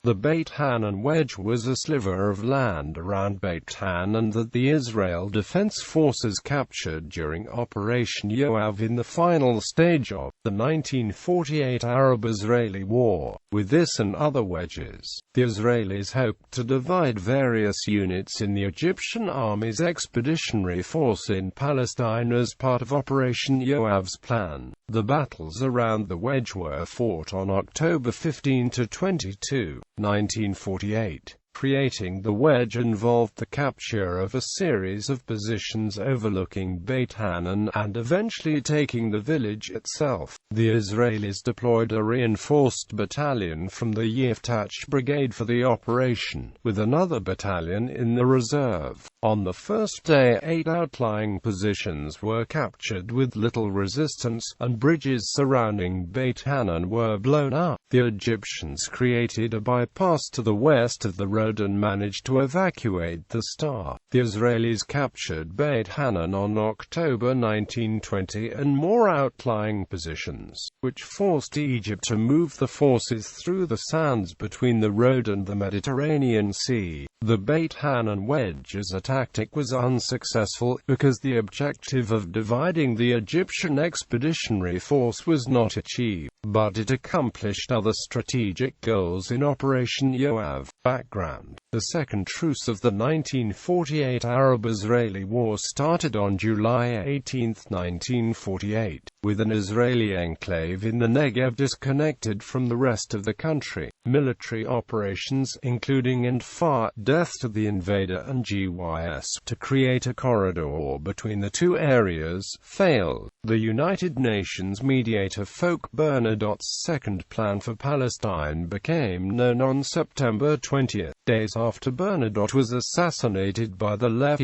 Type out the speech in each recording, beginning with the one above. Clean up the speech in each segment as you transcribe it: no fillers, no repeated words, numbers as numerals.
The Beit Hanoun wedge was a sliver of land around Beit Hanoun that the Israel Defense Forces captured during Operation Yoav in the final stage of the 1948 Arab-Israeli War. With this and other wedges, the Israelis hoped to divide various units in the Egyptian Army's expeditionary force in Palestine as part of Operation Yoav's plan. The battles around the wedge were fought on October 15 to 22, 1948. Creating the wedge involved the capture of a series of positions overlooking Beit Hanoun and eventually taking the village itself. The Israelis deployed a reinforced battalion from the Yiftach brigade for the operation, with another battalion in the reserve. On the first day, 8 outlying positions were captured with little resistance, and bridges surrounding Beit Hanoun were blown up. The Egyptians created a bypass to the west of the road and managed to evacuate the star. The Israelis captured Beit Hanoun on October 1920 and more outlying positions, which forced Egypt to move the forces through the sands between the road and the Mediterranean Sea. The Beit Hanoun wedge as a tactic was unsuccessful, because the objective of dividing the Egyptian expeditionary force was not achieved, but it accomplished other strategic goals in Operation Yoav. Background: the second truce of the 1948 Arab-Israeli War started on July 18, 1948, with an Israeli enclave in the Negev disconnected from the rest of the country. Military operations, including and death to the invader and GYS, to create a corridor between the two areas, failed. The United Nations mediator Folke Bernadotte's second plan for Palestine became known on September 20, days after Bernadotte was assassinated by the left.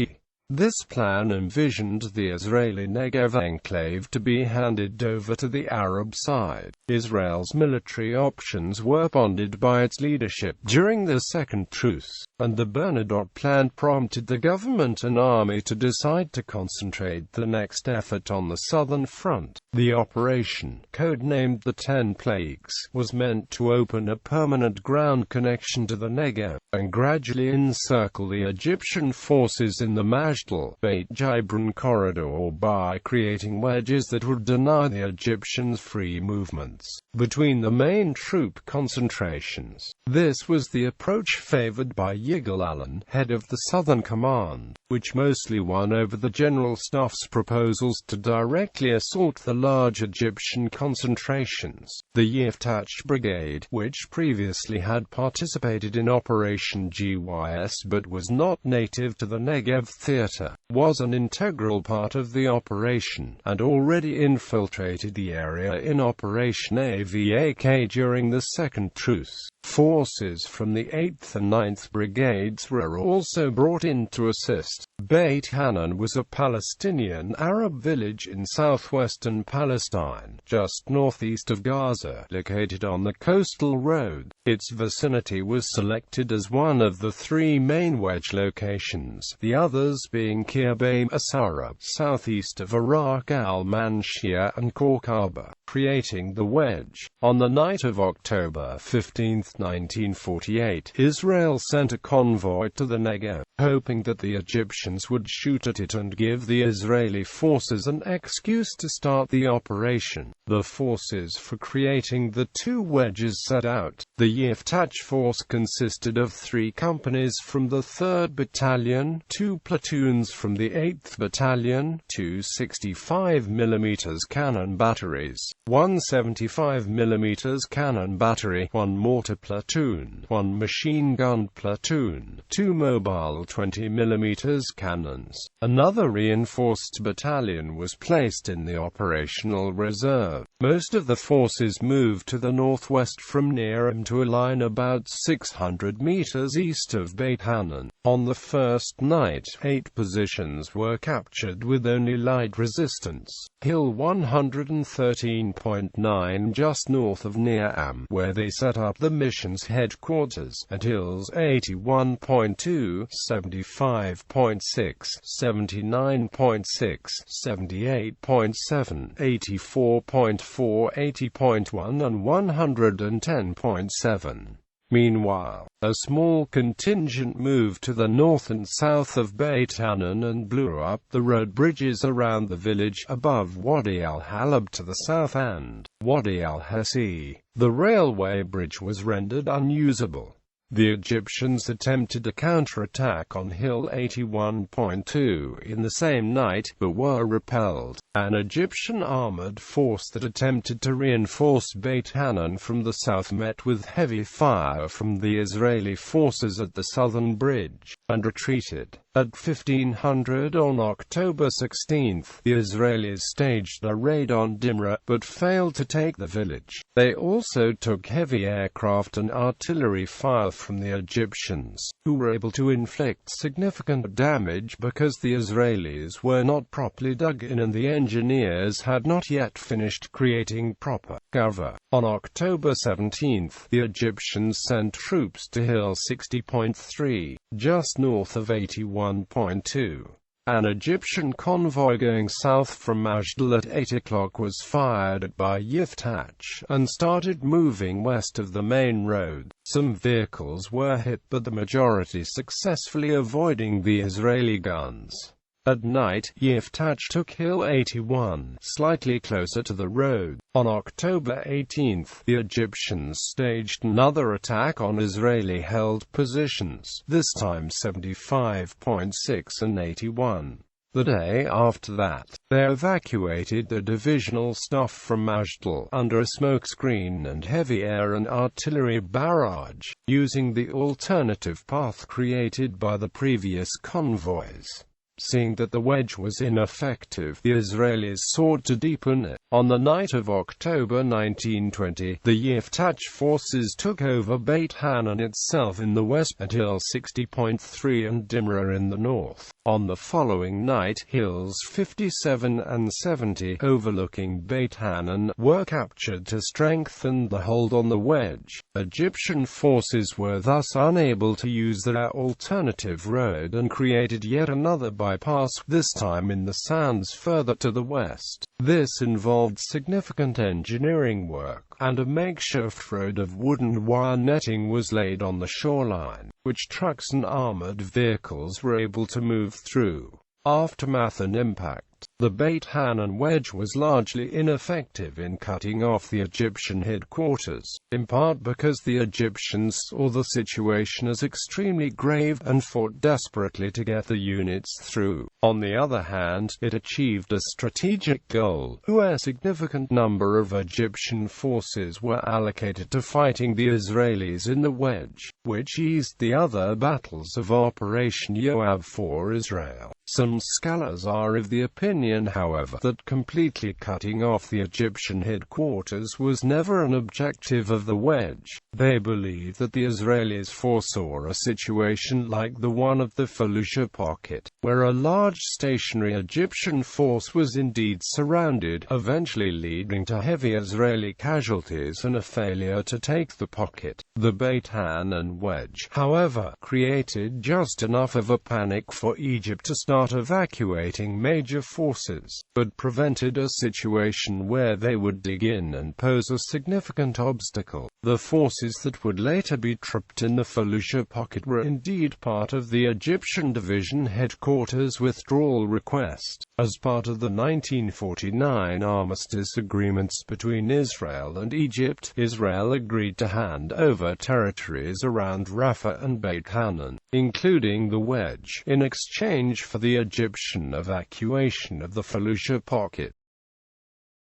This plan envisioned the Israeli Negev enclave to be handed over to the Arab side. Israel's military options were bonded by its leadership during the second truce, and the Bernadotte plan prompted the government and army to decide to concentrate the next effort on the southern front. The operation, codenamed the 10 Plagues, was meant to open a permanent ground connection to the Negev, and gradually encircle the Egyptian forces in the Beit Jibrin corridor by creating wedges that would deny the Egyptians free movements between the main troop concentrations. This was the approach favored by Yigal Allon, head of the Southern Command, which mostly won over the General Staff's proposals to directly assault the large Egyptian concentrations. The Yiftach Brigade, which previously had participated in Operation GYS but was not native to the Negev theater, was an integral part of the operation, and already infiltrated the area in Operation Avak during the second truce. Forces from the 8th and 9th Brigades were also brought in to assist. Beit Hanoun was a Palestinian Arab village in southwestern Palestine, just northeast of Gaza, located on the coastal road. Its vicinity was selected as one of the 3 main wedge locations, the others being Kirbaim Asara, southeast of Iraq, Al-Manshia and Korkaba, creating the wedge. On the night of October 15, 1948, Israel sent a convoy to the Negev, hoping that the Egyptians would shoot at it and give the Israeli forces an excuse to start the operation. The forces for creating the 2 wedges set out. The Yiftach force consisted of 3 companies from the 3rd Battalion, 2 platoons from the 8th Battalion, 2 65mm cannon batteries, 1 75mm cannon battery, 1 mortar platoon, 1 machine gun platoon, 2 mobile 20mm cannons. Another reinforced battalion was placed in the operational reserve. Most of the forces moved to the northwest from Nerim to a line about 600 meters east of Beit Hanoun. On the first night, 8 positions were captured with only light resistance. Hill 113.9 just north of Nerim, where they set up the mission's headquarters, and Hills 81.2, 75.6, 79.6, 78.7, 84.4, 80.1 and 110.7. Meanwhile, a small contingent moved to the north and south of Beit Hanoun and blew up the road bridges around the village, above Wadi al-Halab to the south and Wadi al-Hassi. The railway bridge was rendered unusable. The Egyptians attempted a counterattack on Hill 81.2 in the same night, but were repelled. An Egyptian armored force that attempted to reinforce Beit Hanoun from the south met with heavy fire from the Israeli forces at the southern bridge, and retreated. At 1500 on October 16, the Israelis staged a raid on Dimra, but failed to take the village. They also took heavy aircraft and artillery fire from the Egyptians, who were able to inflict significant damage because the Israelis were not properly dug in and the engineers had not yet finished creating proper cover. On October 17, the Egyptians sent troops to Hill 60.3, just north of 81.2. An Egyptian convoy going south from Ajdal at 8 o'clock was fired at by Yiftach, and started moving west of the main road. Some vehicles were hit, but the majority successfully avoiding the Israeli guns. At night, Yiftach took Hill 81, slightly closer to the road. On October 18, the Egyptians staged another attack on Israeli-held positions, this time 75.6 and 81. The day after that, they evacuated the divisional staff from Ajdal under a smokescreen and heavy air and artillery barrage, using the alternative path created by the previous convoys. Seeing that the wedge was ineffective, the Israelis sought to deepen it. On the night of October 1920, the Yiftach forces took over Beit Hanoun itself in the west, and Hill 60.3 and Dimra in the north. On the following night, Hills 57 and 70, overlooking Beit Hanoun, were captured to strengthen the hold on the wedge. Egyptian forces were thus unable to use their alternative road and created yet another bypass, this time in the sands further to the west. This involved significant engineering work, and a makeshift road of wooden wire netting was laid on the shoreline, which trucks and armored vehicles were able to move through. Aftermath and impact. The Beit Hanoun wedge was largely ineffective in cutting off the Egyptian headquarters, in part because the Egyptians saw the situation as extremely grave and fought desperately to get the units through. On the other hand, it achieved a strategic goal, where a significant number of Egyptian forces were allocated to fighting the Israelis in the wedge, which eased the other battles of Operation Yoav for Israel. Some scholars are of the opinion, however, that completely cutting off the Egyptian headquarters was never an objective of the wedge. They believe that the Israelis foresaw a situation like the one of the Fallujah pocket, where a large stationary Egyptian force was indeed surrounded, eventually leading to heavy Israeli casualties and a failure to take the pocket. The Beit Hanoun wedge, however, created just enough of a panic for Egypt to start evacuating major forces, but prevented a situation where they would dig in and pose a significant obstacle. The forces that would later be trapped in the Fallujah pocket were indeed part of the Egyptian division headquarters withdrawal request. As part of the 1949 armistice agreements between Israel and Egypt, Israel agreed to hand over territories around Rafah and Beit Hanoun, including the wedge, in exchange for the Egyptian evacuation of the Fallujah pocket.